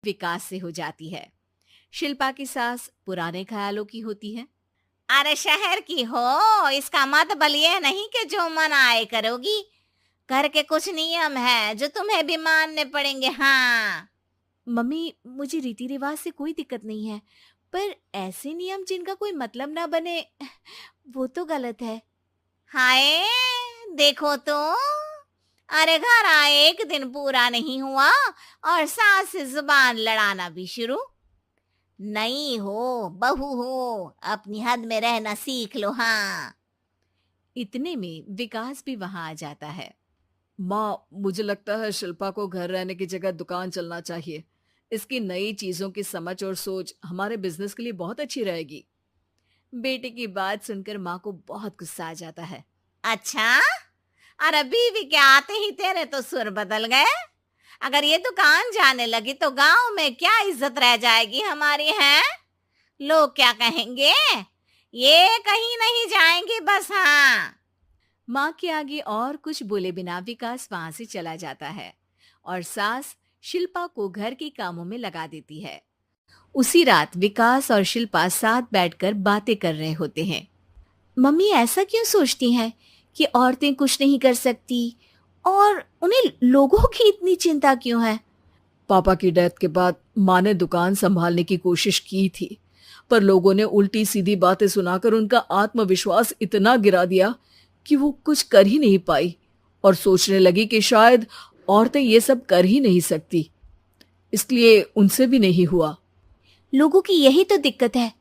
विकास से हो जाती है। शिल्पा की सास पुराने ख्यालों की होती है। अरे शहर की हो, इसका मतलब ये नहीं कि जो मन आए करोगी। घर के कुछ नियम है जो तुम्हें भी मानने पड़ेंगे। हाँ। मम्मी, मुझे रीति रिवाज से कोई दिक्कत नहीं है, पर ऐसे नियम जिनका कोई मतलब ना बने वो तो गलत है। हाय, देखो तो। अरे घर आए एक दिन पूरा नहीं हुआ और सास से जुबान लड़ाना भी शुरू। नहीं हो, बहू हो, अपनी हद में रहना सीख लो। हाँ। इतने में विकास भी वहां आ जाता है। माँ, मुझे लगता है शिल्पा को घर रहने की जगह दुकान चलना चाहिए। इसकी नई चीजों की समझ और सोच हमारे बिजनेस के लिए बहुत अच्छी रहेगी। बेटे की बात सुनकर माँ को बहुत गुस्सा आ जाता है। अच्छा, अरे बीवी के आते ही तेरे तो सुर बदल गए। अगर ये दुकान जाने लगी तो गांव में क्या इज्जत रह जाएगी हमारी है? लोग क्या कहेंगे? ये कहीं नहीं जाएंगी बस। हाँ। माँ के आगे और कुछ बोले बिना विकास वहां से चला जाता है और सास शिल्पा को घर के कामों में लगा देती है। उसी रात विकास और शिल्पा साथ बैठकर बातें कर रहे होते हैं। मम्मी ऐसा क्यों सोचती हैं कि औरतें कुछ नहीं कर सकती, और उन्हें लोगों की इतनी चिंता क्यों है? पापा की डेथ के बाद माँ ने दुकान संभालने की कोशिश की थी, पर लोगों ने उल्टी सीधी बातें सुनाकर उनका आत्मविश्वास इतना गिरा दिया कि वो कुछ कर ही नहीं पाई और सोचने लगी कि शायद औरतें ये सब कर ही नहीं सकती। इसलिए उनसे भी नहीं हुआ। लोगों की यही तो दिक्कत है,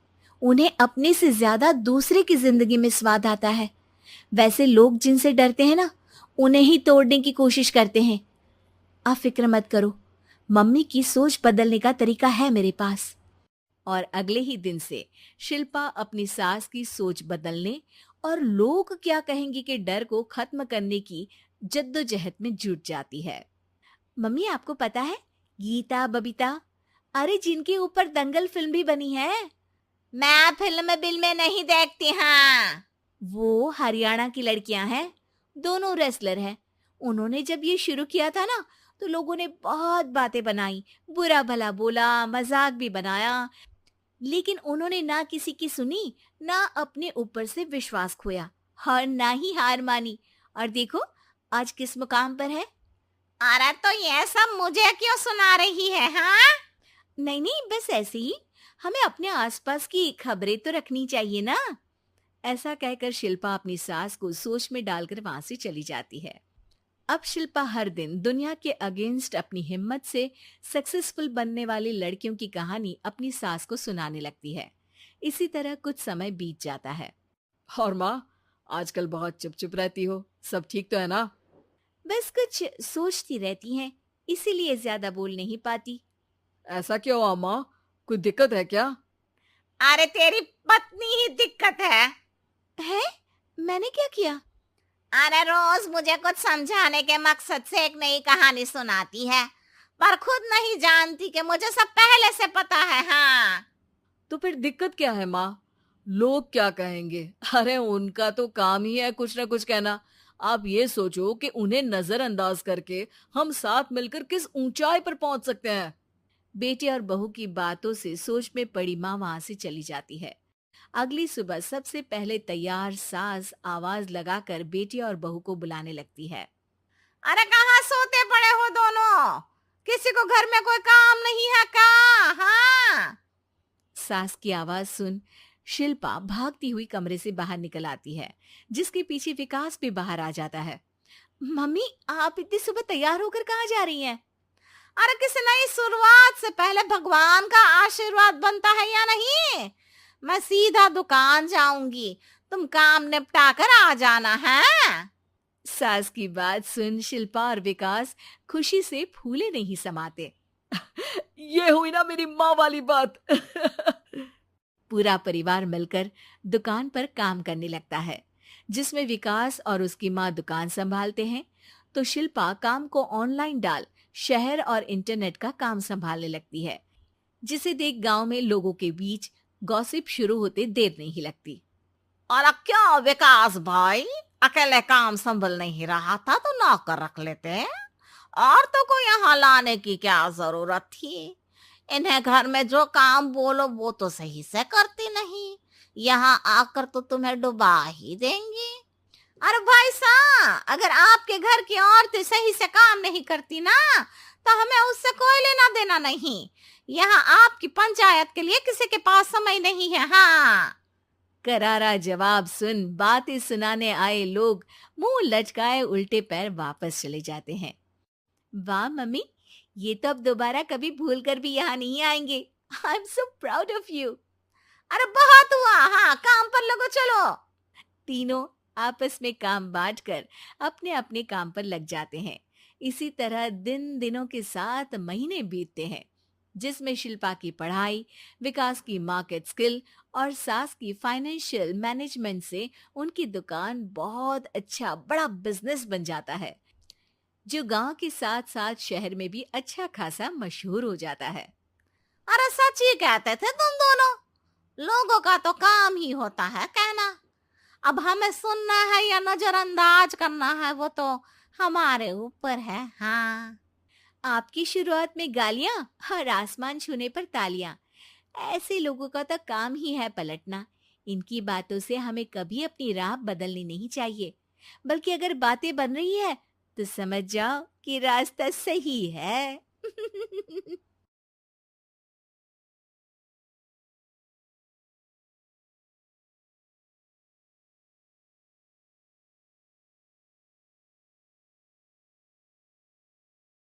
उन्हें अपने से ज्यादा दूसरे की जिंदगी में स्वाद आता है। वैसे लोग जिनसे डरते हैं ना, उन्हें ही तोड़ने की कोशिश करते हैं। आप फिक्र मत करो, मम्मी की सोच बदलने का तरीका है मेरे पास। और अगले ही दिन से शिल्पा अपनी सास की सोच बदलने और लोग क्या कहेंगे के डर को खत्म करने की जद्दोजहद में जुट जाती है। मम्मी, आपको पता है गीता, बबीता, अरे जिनके ऊपर दंगल फिल्म भी बनी है, मैं फिल्म बिल में नहीं देखती। हाँ। वो हरियाणा की लड़कियां हैं। दोनों रेसलर हैं। उन्होंने जब ये शुरू किया था ना, तो लोगों ने बहुत बातें बनाई, बुरा भला बोला, मजाक भी बनाया, लेकिन उन्होंने ना किसी की सुनी, ना अपने ऊपर से विश्वास खोया और ना ही हार मानी। और देखो आज किस मुकाम पर है। अरे तो ये सब मुझे क्यों सुना रही है? हाँ। नहीं नहीं, बस ऐसे ही, हमें अपने आसपास की खबरें तो रखनी चाहिए ना। ऐसा कहकर शिल्पा अपनी सास को सोच में डालकर वहां से चली जाती है। अब शिल्पा हर दिन दुनिया के अगेंस्ट अपनी हिम्मत से सक्सेसफुल बनने वाली लड़कियों की कहानी अपनी सास को सुनाने लगती है। इसी तरह कुछ समय बीत जाता है। और माँ, आजकल बहुत चुप चुप रहती हो, सब ठीक तो है ना? बस कुछ सोचती रहती हैं, इसीलिए ज्यादा बोल नहीं पाती। ऐसा क्यों हुआ माँ? कोई दिक्कत है क्या? अरे तेरी पत्नी ही दिक्कत है। है? मैंने क्या किया? अरे रोज मुझे कुछ समझाने के मकसद से एक नई कहानी सुनाती है, पर खुद नहीं जानती कि मुझे सब पहले से पता है। हाँ। तो फिर दिक्कत क्या है माँ? लोग क्या कहेंगे? अरे उनका तो काम ही है कुछ ना कुछ कहना। आप ये सोचो कि उन्हें नजरअंदाज करके हम साथ मिलकर किस ऊंचाई पर पहुंच सकते हैं। बेटे और बहू की बातों से सोच में पड़ी माँ वहां से चली जाती है। अगली सुबह सबसे पहले तैयार सास आवाज लगाकर बेटी और बहू को बुलाने लगती है। अरे कहाँ सोते पड़े हो दोनों? किसी को घर में कोई काम नहीं है का? हाँ। सास की आवाज सुन शिल्पा भागती हुई कमरे से बाहर निकल आती है, जिसके पीछे विकास भी बाहर आ जाता है। मम्मी, आप इतनी सुबह तैयार होकर कहाँ जा रही हैं? अरे किसी नई शुरुआत से पहले भगवान का आशीर्वाद बनता है या नहीं? मैं सीधा दुकान जाऊंगी, तुम काम निपटा कर आ जाना है। सास की बात सुन शिल्पा और विकास खुशी से फूले नहीं समाते। ये हुई ना मेरी माँ वाली बात। पूरा परिवार मिलकर दुकान पर काम करने लगता है, जिसमें विकास और उसकी माँ दुकान संभालते हैं, तो शिल्पा काम को ऑनलाइन डाल शहर और इंटरनेट का काम संभालने लगती है, जिसे देख गांव में लोगों के बीच गॉसिप शुरू होते देर नहीं लगती। और क्या विकास भाई, अकेले काम संभल नहीं रहा था तो नौकर रख लेते, और तो को यहाँ लाने की क्या जरूरत थी? इन्हें घर में जो काम बोलो वो तो सही से करती नहीं, यहाँ आकर तो तुम्हें डुबा ही देंगी। अरे भाई साहब, अगर आपके घर की औरतें सही से काम नहीं करती ना, तो हमें उससे कोई लेना देना नहीं। यहाँ आपकी पंचायत के लिए किसी के पास समय नहीं है। हाँ। करारा जवाब सुन बातें सुनाने आए लोग मुंह लटकाए उल्टे पैर वापस चले जाते हैं। वाह मम्मी, ये तो अब दोबारा कभी भूल कर भी यहाँ नहीं आएंगे। I am so proud of you. अरे बहुत हुआ, हाँ काम पर लगो चलो। तीनों आपस में काम बांटकर अपने अपने काम पर लग जाते हैं। इसी तरह दिनों के साथ महीने बीतते हैं, जिसमें शिल्पा की पढ़ाई, विकास की मार्केट स्किल और सास की फाइनेंशियल मैनेजमेंट से उनकी दुकान बहुत अच्छा बड़ा बिजनेस बन जाता है, जो गांव के साथ साथ शहर में भी अच्छा खासा मशहूर हो जाता है। अरे सच ही कहते थे तुम दोनों, लोगों का तो काम ही होता है कहना। अब हमें सुनना है या नजरअंदाज करना है वो तो हमारे ऊपर है। हाँ। आपकी शुरुआत में गालियां और आसमान छूने पर तालियां, ऐसे लोगों का तो काम ही है पलटना। इनकी बातों से हमें कभी अपनी राह बदलनी नहीं चाहिए, बल्कि अगर बातें बन रही है तो समझ जाओ कि रास्ता सही है।